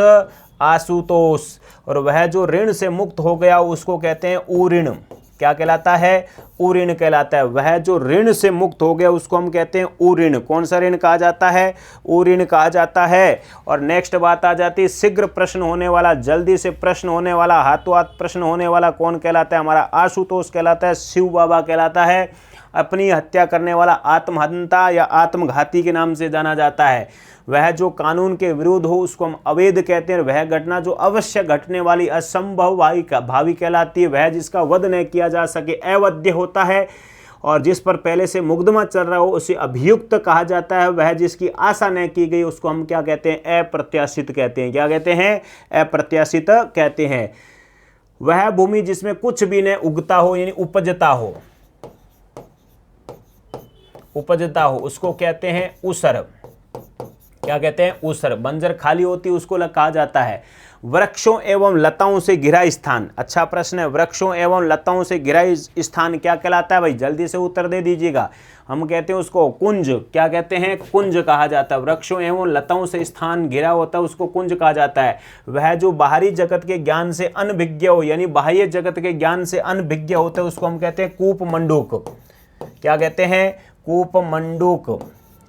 आशुतोष। और वह जो ऋण से मुक्त हो गया उसको कहते हैं उऋण। क्या कहलाता है, उऋण कहलाता है। वह जो ऋण से मुक्त हो गया उसको हम कहते हैं उऋण। कौन सा ऋण कहा जाता है, उऋण कहा जाता है। और नेक्स्ट बात आ जाती है शीघ्र प्रश्न होने वाला, जल्दी से प्रश्न होने वाला, हाथों हाथ प्रश्न होने वाला कौन कहलाता है, हमारा आशुतोष कहलाता है, शिव बाबा कहलाता है। अपनी हत्या करने वाला आत्महंता या आत्मघाती के नाम से जाना जाता है। वह जो कानून के विरुद्ध हो उसको हम अवैध कहते हैं। वह घटना जो अवश्य घटने वाली असंभव भावी कहलाती है। वह जिसका वध न किया जा सके अवध्य होता है। और जिस पर पहले से मुकदमा चल रहा हो उसे अभियुक्त कहा जाता है। वह जिसकी आशा न की गई उसको हम क्या कहते हैं, अप्रत्याशित कहते हैं। क्या कहते हैं, अप्रत्याशित कहते हैं। वह भूमि जिसमें कुछ भी न उगता हो यानी उपजता हो, उपजता हो उसको कहते हैं उसर। क्या कहते हैं, उसर। बंजर खाली होती उसको कहा जाता है। वृक्षों एवं लताओं से घिरा स्थान, अच्छा प्रश्न है। वृक्षों एवं लताओं से घिरा स्थान क्या कहलाता है भाई, जल्दी से उत्तर दे दीजिएगा। हम कहते हैं उसको कुंज। क्या कहते हैं, कुंज कहा जाता है। वृक्षों एवं लताओं से स्थान घिरा होता है उसको कुंज कहा जाता है। वह जो बाहरी जगत के ज्ञान से अनभिज्ञ हो यानी बाह्य जगत के ज्ञान से अनभिज्ञ होता है उसको हम कहते हैं कूप मंडूक। क्या कहते हैं, कूप मंडूक।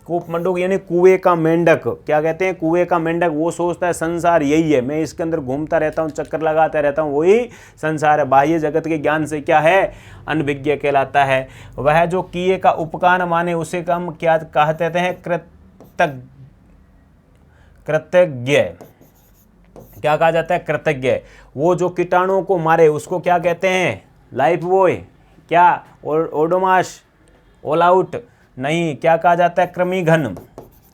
कूप मंडूक यानी कुएं का मेंढक। क्या कहते हैं, कुएं का मेंढक। वो सोचता है संसार यही है, मैं इसके अंदर घूमता रहता हूँ, चक्कर लगाता रहता हूँ, वही संसार है। बाह्य जगत के ज्ञान से क्या है, अनभिज्ञ कहलाता है। वह जो किए का उपकार माने उसे हम क्या कहते हैं, कृतज्ञ। क्या कहा जाता है, कृतज्ञ। वो जो कीटाणुओं को मारे उसको क्या कहते हैं, लाइफ बॉय। क्या, ओडोमास, ऑल आउट नहीं। क्या कहा जाता है, कृमिघन।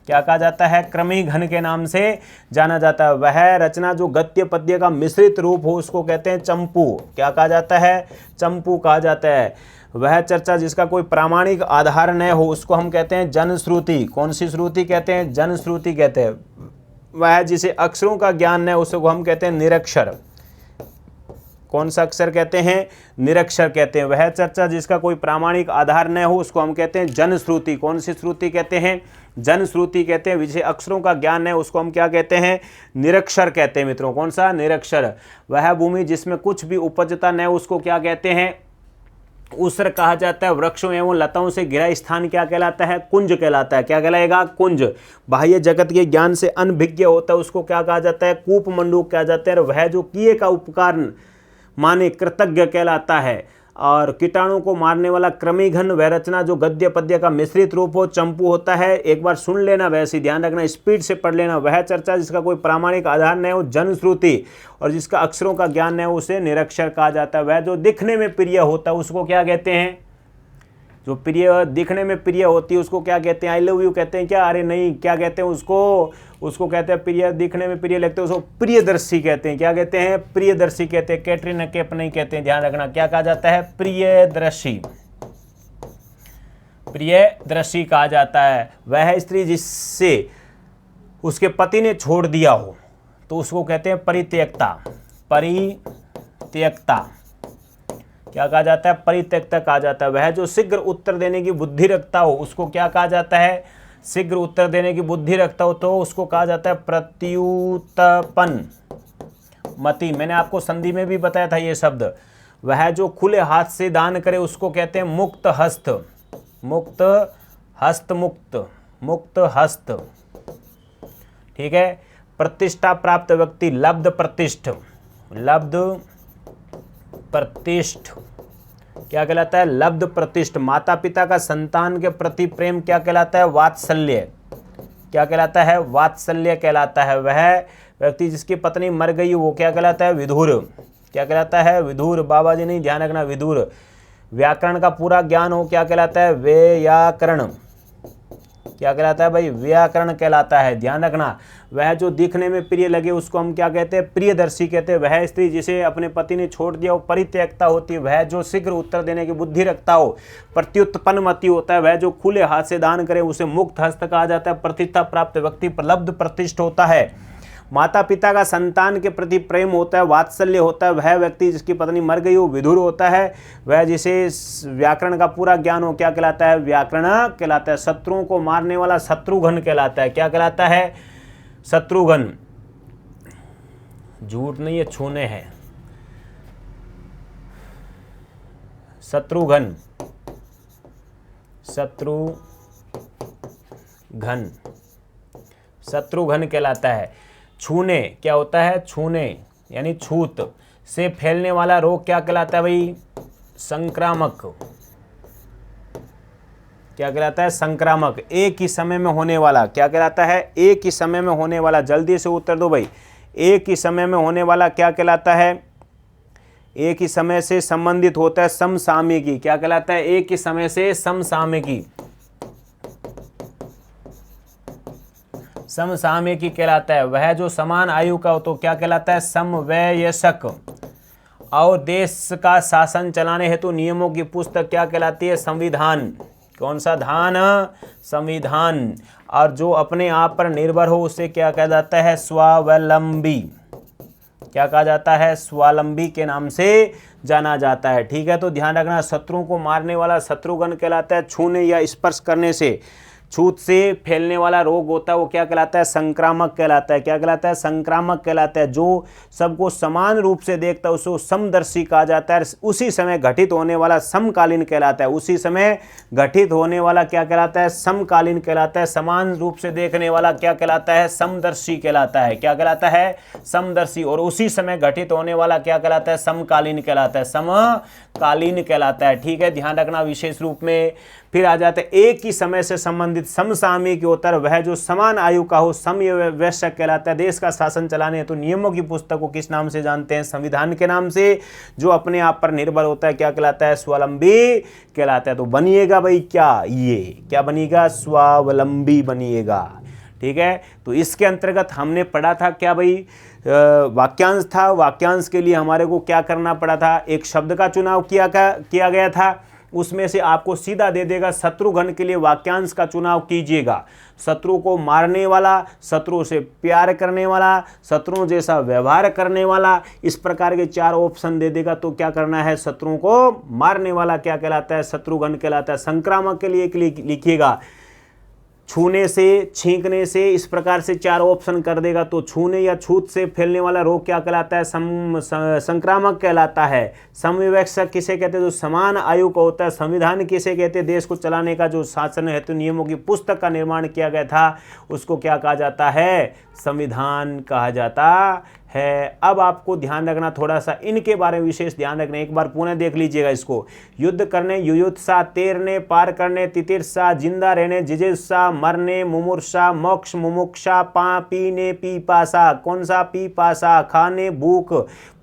क्या कहा जाता है, क्रमी घन के नाम से जाना जाता है। वह रचना जो गद्य पद्य का मिश्रित रूप हो उसको कहते हैं चंपू। क्या कहा जाता है, चंपू कहा जाता है। वह चर्चा जिसका कोई प्रामाणिक आधार न हो उसको हम कहते हैं जनश्रुति। कौन सी श्रुति कहते हैं, जनश्रुति कहते हैं। वह जिसे अक्षरों का ज्ञान न हो उसको हम कहते हैं निरक्षर। कौन सा अक्षर कहते हैं, निरक्षर कहते हैं। वह चर्चा जिसका कोई प्रामाणिक आधार न हो उसको हम कहते हैं जनश्रुति। कौन सी श्रुति कहते हैं, जनश्रुति कहते हैं। जिसे अक्षरों का ज्ञान है उसको हम क्या कहते हैं, निरक्षर कहते हैं मित्रों। कौन सा, निरक्षर। वह भूमि जिसमें कुछ भी उपजता न हो उसको क्या कहते हैं, उसर कहा जाता है। वृक्षों एवं लताओं से घिरा स्थान क्या कहलाता है, कुंज कहलाता है। क्या कहलाएगा, कुंज। बाह्य जगत के ज्ञान से अनभिज्ञ होता है उसको क्या कहा जाता है, कूप मंडूक कहा जाता है। वह जो किए का उपकार माने कृतज्ञ कहलाता है। और कीटाणु को मारने वाला क्रमीघन वह रचना जो गद्य पद्य का मिश्रित रूप हो चंपू होता है। एक बार सुन लेना, वैसे ध्यान रखना, स्पीड से पढ़ लेना। वह चर्चा जिसका कोई प्रामाणिक आधार न हो जनश्रुति, और जिसका अक्षरों का ज्ञान न हो उसे निरक्षर कहा जाता है। वह जो दिखने में प्रिय होता है उसको क्या कहते हैं, जो प्रिय दिखने में प्रिय होती है उसको क्या कहते हैं, आई लव यू कहते हैं क्या, अरे नहीं, क्या कहते हैं उसको कहते हैं प्रिय, दिखने में प्रिय लगते हैं उसको प्रियदर्शी कहते हैं। क्या कहते हैं, प्रियदर्शी कहते हैं। कैटरीना कैफ नहीं कहते हैं, ध्यान रखना। क्या कहा जाता है, प्रियदर्शी, प्रियदर्शी कहा जाता है। वह स्त्री जिससे उसके पति ने छोड़ दिया हो तो उसको कहते हैं परित्यक्ता, परित्यक्ता। क्या कहा जाता है, परित्यक्ता कहा जाता है। वह जो शीघ्र उत्तर देने की बुद्धि रखता हो उसको क्या कहा जाता है, शीघ्र उत्तर देने की बुद्धि रखता हो तो उसको कहा जाता है प्रत्युत्पन्न मति। मैंने आपको संधि में भी बताया था ये शब्द। वह जो खुले हाथ से दान करे उसको कहते हैं मुक्त हस्त, मुक्त हस्त, मुक्त हस्त, ठीक है। प्रतिष्ठा प्राप्त व्यक्ति, लब्ध प्रतिष्ठ, लब्ध प्रतिष्ठ क्या कहलाता है, लब्ध प्रतिष्ठ। माता पिता का संतान के प्रति प्रेम क्या कहलाता है, वात्सल्य। क्या कहलाता है, वात्सल्य कहलाता है। वह व्यक्ति जिसकी पत्नी मर गई वो क्या कहलाता है, विधुर। क्या कहलाता है, विधुर। बाबा जी नहीं, ध्यान रखना, विधुर। व्याकरण का पूरा ज्ञान हो क्या कहलाता है, व्याकरण। क्या कहलाता है भाई, व्याकरण कहलाता है, ध्यान रखना। वह जो दिखने में प्रिय लगे उसको हम क्या कहते हैं, प्रियदर्शी कहते हैं। वह स्त्री जिसे अपने पति ने छोड़ दिया वो परित्यक्ता होती है। वह जो शीघ्र उत्तर देने की बुद्धि रखता हो प्रत्युत्पन्न मति होता है। वह जो खुले हाथ से दान करे उसे मुक्त हस्त कहा जाता है। प्रतिष्ठा प्राप्त व्यक्ति लब्ध प्रतिष्ठ होता है। माता पिता का संतान के प्रति प्रेम होता है, वात्सल्य होता है। वह व्यक्ति जिसकी पत्नी मर गई वो विधुर होता है। वह जिसे व्याकरण का पूरा ज्ञान हो क्या कहलाता है, व्याकरण कहलाता है। शत्रुओं को मारने वाला शत्रुघ्न कहलाता है। क्या कहलाता है, शत्रुघ्न। झूठ नहीं है, छूने हैं, शत्रुघ्न, शत्रुघ्न, शत्रुघ्न कहलाता है। छूने क्या होता है, छूने यानी छूत से फैलने वाला रोग क्या कहलाता है भाई, संक्रामक। क्या कहलाता है, संक्रामक। एक ही समय में होने वाला क्या कहलाता है, एक ही समय में होने वाला। जल्दी से उत्तर दो भाई, एक ही समय में होने वाला क्या कहलाता है, एक ही समय से संबंधित होता है, समसामयिकी। क्या कहलाता है, एक ही समय से समसामयिकी, समसामयिकी कहलाता है। वह जो समान आयु का हो तो क्या कहलाता है, समवयस्क। और देश का शासन चलाने हेतु नियमों की पुस्तक क्या कहलाती है, संविधान। कौन सा धान, संविधान। और जो अपने आप पर निर्भर हो उसे क्या कहा जाता है, स्वावलंबी। क्या कहा जाता है, स्वावलंबी के नाम से जाना जाता है। ठीक है, तो ध्यान रखना, शत्रुओं को मारने वाला शत्रुघ्न कहलाता है। छूने या स्पर्श करने से, छूत से फैलने वाला रोग होता है वो क्या कहलाता है, संक्रामक कहलाता है। क्या कहलाता है, संक्रामक कहलाता है। जो सबको समान रूप से देखता है उसको समदर्शी कहा जाता है। उसी समय घटित होने वाला समकालीन कहलाता है। उसी समय घटित होने वाला क्या कहलाता है, समकालीन कहलाता है। समान रूप से देखने वाला क्या कहलाता है, समदर्शी कहलाता है। क्या कहलाता है, समदर्शी। और उसी समय घटित होने वाला क्या कहलाता है, समकालीन कहलाता है, समकालीन कहलाता है। ठीक है, ध्यान रखना विशेष रूप में। फिर आ जाते हैं एक ही समय से संबंधित समसामयिक होता है। वह जो समान आयु का हो समवयस्क कहलाता है। देश का शासन चलाने तो नियमों की पुस्तक को किस नाम से जानते हैं, संविधान के नाम से। जो अपने आप पर निर्भर होता है क्या कहलाता है, स्वावलंबी कहलाता है। तो बनिएगा भाई क्या, ये क्या बनिएगा, स्वावलंबी बनिएगा। ठीक है। तो इसके अंतर्गत हमने पढ़ा था क्या भाई, वाक्यांश था। वाक्यांश के लिए हमारे को क्या करना पड़ा था, एक शब्द का चुनाव किया गया था, उसमें से आपको सीधा दे देगा शत्रुघ्न के लिए वाक्यांश का चुनाव कीजिएगा। शत्रु को मारने वाला, शत्रु से प्यार करने वाला, शत्रु जैसा व्यवहार करने वाला, इस प्रकार के 4 ऑप्शन दे देगा। तो क्या करना है, शत्रु को मारने वाला क्या कहलाता है, शत्रुघ्न कहलाता है। संक्रामक के लिए लिखिएगा छूने से, छींकने से, इस प्रकार से 4 ऑप्शन कर देगा। तो छूने या छूत से फैलने वाला रोग क्या कहलाता है, संक्रामक कहलाता है। समविवक्षक किसे कहते हैं, जो समान आयु का होता है। संविधान किसे कहते हैं, देश को चलाने का जो शासन हेतु नियमों की पुस्तक का निर्माण किया गया था, उसको क्या कहा जाता है, संविधान कहा जाता है। अब आपको ध्यान रखना थोड़ा सा इनके बारे में विशेष ध्यान रखना, एक बार पुनः देख लीजिएगा इसको। युद्ध करने, युयुत्सा, तैरने, पार करने, तितिर्षा, जिंदा रहने, जिजिस्सा, मरने, मुमूर्षा, मोक्ष, मुमुक्षा, पीने, पीपासा, कौन सा पीपासा, खाने, भूख,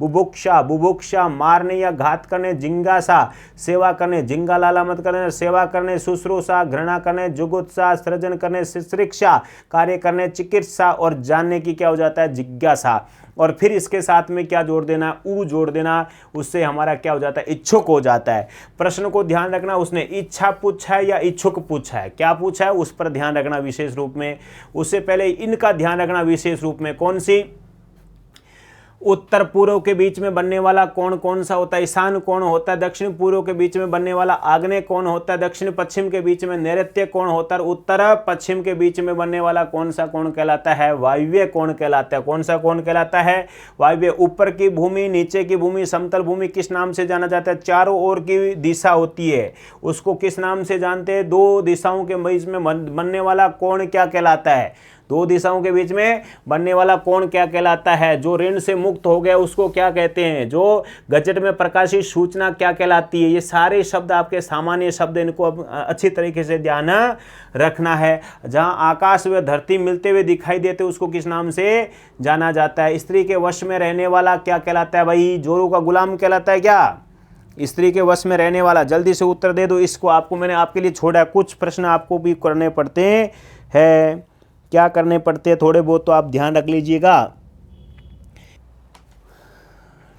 बुभुक्षा, बुभुक्षा, मारने या घात करने, जिंगासा, सेवा करने, जिंगा लाला मत करने, सेवा करने, शुश्रूषा, घृणा करने, जुगुत्सा, सृजन करने, शिक्षा, कार्य करने, चिकित्सा, और जानने की क्या हो जाता है, जिज्ञासा। और फिर इसके साथ में क्या जोड़ देना, ऊ जोड़ देना, उससे हमारा क्या हो जाता है, इच्छुक हो जाता है। प्रश्न को ध्यान रखना, उसने इच्छा पूछा है या इच्छुक पूछा है, क्या पूछा है उस पर ध्यान रखना विशेष रूप में। उससे पहले इनका ध्यान रखना विशेष रूप में, कौन सी, उत्तर पूर्व के बीच में बनने वाला कोण कौन सा होता है, ईशान कोण होता है। दक्षिण पूर्व के बीच में बनने वाला आग्नेय कोण होता है। दक्षिण पश्चिम के बीच में नैऋत्य कोण होता है। उत्तर पश्चिम के बीच में बनने वाला कौन सा कोण कहलाता है, वायव्य कोण कहलाता है। कौन सा कोण कहलाता है, वायव्य। ऊपर की भूमि, नीचे की भूमि, समतल भूमि किस नाम से जाना जाता है, चारों ओर की दिशा होती है, उसको किस नाम से जानते हैं, 2 दिशाओं के बीच में बनने वाला कोण क्या कहलाता है, 2 दिशाओं के बीच में बनने वाला कोण क्या कहलाता है। जो ऋण से मुक्त हो गया उसको क्या कहते हैं, जो गजट में प्रकाशित सूचना क्या कहलाती है। ये सारे शब्द आपके सामान्य शब्द, इनको अच्छी तरीके से ध्यान रखना है। जहां आकाश व धरती मिलते हुए दिखाई देते उसको किस नाम से जाना जाता है। स्त्री के वश में रहने वाला क्या कहलाता है भाई, जोरू का गुलाम कहलाता है क्या, स्त्री के वश में रहने वाला। जल्दी से उत्तर दे दो इसको, आपको मैंने आपके लिए छोड़ा है, कुछ प्रश्न आपको भी करने पड़ते हैं, क्या करने पड़ते हैं थोड़े बहुत, तो आप ध्यान रख लीजिएगा,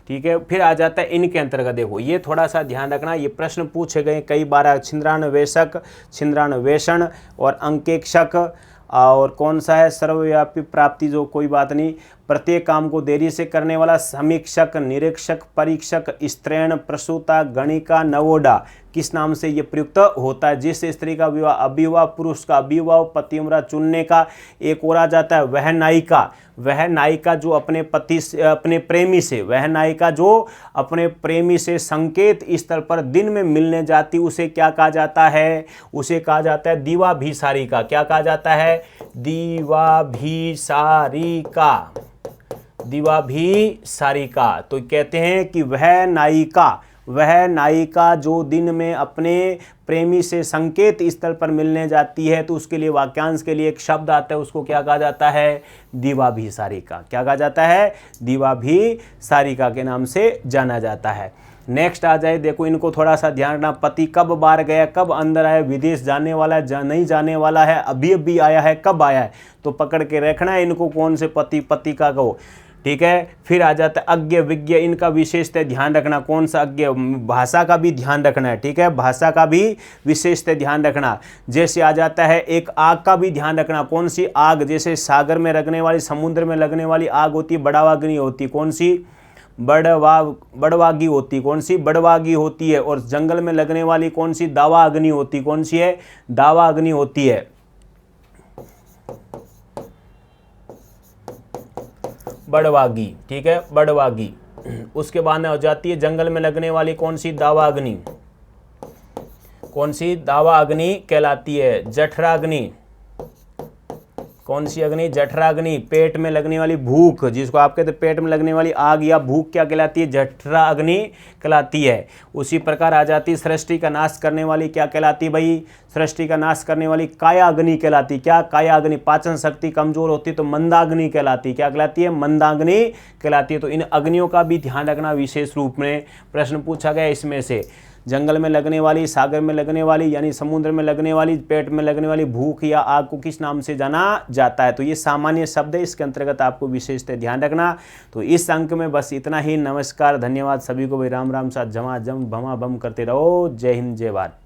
ठीक है। फिर आ जाता है इनके अंतर्गत, देखो ये थोड़ा सा ध्यान रखना, ये प्रश्न पूछे गए कई बार, छिंद्रान्वेषक, छिंद्रान्वेषण और अंकेक्षक, और कौन सा है सर्वव्यापी प्राप्ति, जो कोई बात नहीं। प्रत्येक काम को देरी से करने वाला, समीक्षक, निरीक्षक, परीक्षक, स्त्रैण, प्रसूता, गणिका, नवोडा किस नाम से ये प्रयुक्त होता है। जिस स्त्री का विवाह अविवाह, पुरुष का अविवाह, पतिव्रता चुनने का। एक और आ जाता है वह नायिका, वह नायिका जो अपने पति से, अपने प्रेमी से, वह नायिका जो अपने प्रेमी से संकेत स्तर पर दिन में मिलने जाती, उसे क्या कहा जाता है, उसे कहा जाता है दीवाभिसारिका। क्या कहा जाता है, दीवाभिसारिका, दीवाभिसारिका। तो कहते हैं कि वह नायिका जो दिन में अपने प्रेमी से संकेत स्थल पर मिलने जाती है, तो उसके लिए वाक्यांश के लिए एक शब्द आता है, उसको क्या कहा जाता है, दीवाभिसारिका। क्या कहा जाता है, दीवाभिसारिका के नाम से जाना जाता है। नेक्स्ट आ जाए, देखो इनको थोड़ा सा ध्यान रखना। पति कब बाहर गया, कब अंदर आया, विदेश जाने वाला है, नहीं जाने वाला है, अभी आया है, कब आया है, तो पकड़ के रखना है इनको, कौन से पति का कहो, ठीक है। फिर आ जाता है अज्ञ विज्ञ, इनका विशेषतः ध्यान रखना, कौन सा अज्ञ, भाषा का भी ध्यान रखना है, ठीक है, भाषा का भी विशेषतः ध्यान रखना। जैसे आ जाता है एक आग का भी ध्यान रखना, कौन सी आग, जैसे सागर में लगने वाली, समुद्र में लगने वाली आग होती है, बड़वाग्नि होती, कौन सी, बड़वागी होती, कौन सी, बड़वागी होती है। और जंगल में लगने वाली कौन सी, दावा अग्नि होती, कौन सी है, दावा अग्नि होती है, बड़वागी, ठीक है, बड़वागी। उसके बाद में हो जाती है जंगल में लगने वाली कौन सी, दावा अग्नि, कौन सी, दावा अग्नि कहलाती है। जठराग्नि, कौन सी अग्नि, जठराग्नि। पेट में लगने वाली भूख, जिसको आप कहते हैं पेट में लगने वाली आग या भूख, क्या कहलाती है, जठरा अग्नि कहलाती है। उसी प्रकार आ जाती है सृष्टि का नाश करने वाली, क्या कहलाती है भाई, सृष्टि का नाश करने वाली काया अग्नि कहलाती। क्या, काया अग्नि। पाचन शक्ति कमजोर होती तो मंदाग्नि कहलाती, क्या कहलाती है, मंदाग्नि कहलाती है। तो इन अग्नियों का भी ध्यान रखना विशेष रूप में, प्रश्न पूछा गया इसमें से। जंगल में लगने वाली, सागर में लगने वाली यानी समुद्र में लगने वाली, पेट में लगने वाली भूख या आग को किस नाम से जाना जाता है? तो ये सामान्य शब्द है, इसके अंतर्गत आपको विशेषतः ध्यान रखना। तो इस अंक में बस इतना ही। नमस्कार, धन्यवाद सभी को। राम राम साथ झमाझम भमा बम करते रहो। जय हिंद, जय भारत।